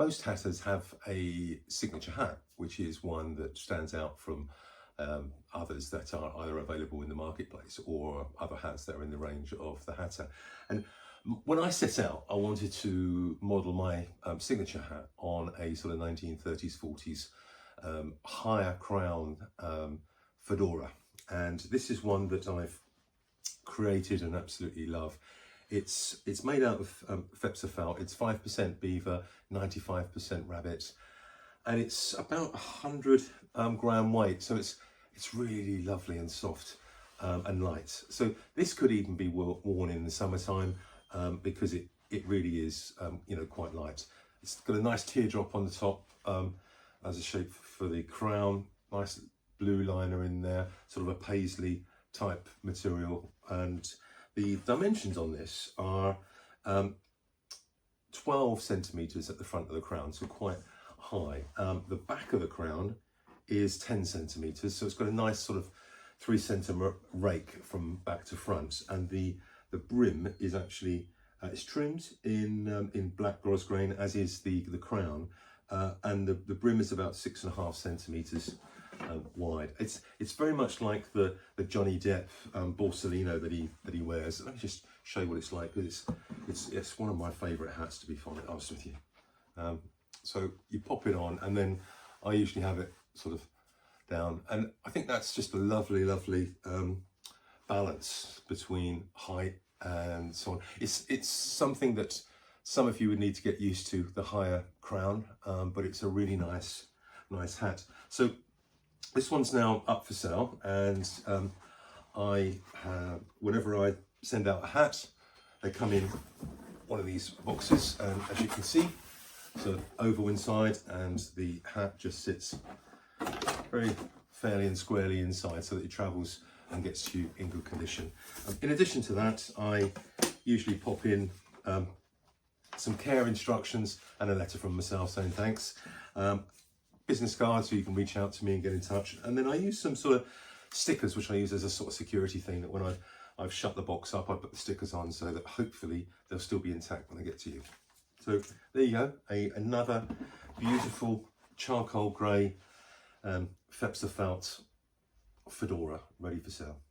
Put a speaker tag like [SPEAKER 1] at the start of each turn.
[SPEAKER 1] most hatters have a signature hat, which is one that stands out from others that are either available in the marketplace or other hats that are in the range of the hatter. And when I set out, I wanted to model my signature hat on a sort of 1930s, 40s higher crown fedora. And this is one that I've created and absolutely love. It's made out of Failsworth felt. It's 5% beaver, 95% rabbit, and it's about 100 gram weight. So it's really lovely and soft and light. So this could even be worn in the summertime because it really is you know, quite light. It's got a nice teardrop on the top as a shape for the crown. Nice blue liner in there, sort of a paisley type material, and the dimensions on this are 12 centimeters at the front of the crown, so quite high. The back of the crown is 10 centimeters, so it's got a nice sort of 3 centimeter rake from back to front, and the brim is actually it's trimmed in black grosgrain, as is the crown, and the brim is about 6.5 centimeters wide. It's very much like the Johnny Depp borsalino that he wears. Let me just show you what it's like, because it's one of my favourite hats, to be honest with you. So you pop it on, and then I usually have it sort of down, and I think that's just a lovely balance between height and so on. It's something that some of you would need to get used to, the higher crown, but it's a really nice hat. So this one's now up for sale, and whenever I send out a hat, they come in one of these boxes, and as you can see, so oval inside, and the hat just sits very fairly and squarely inside, so that it travels and gets to you in good condition. In addition to that, I usually pop in some care instructions and a letter from myself saying thanks. Business cards, so you can reach out to me and get in touch. And then I use some sort of stickers, which I use as a sort of security thing, that when I've shut the box up, I put the stickers on so that hopefully they'll still be intact when I get to you. So there you go, another beautiful charcoal grey Failsworth felt fedora ready for sale.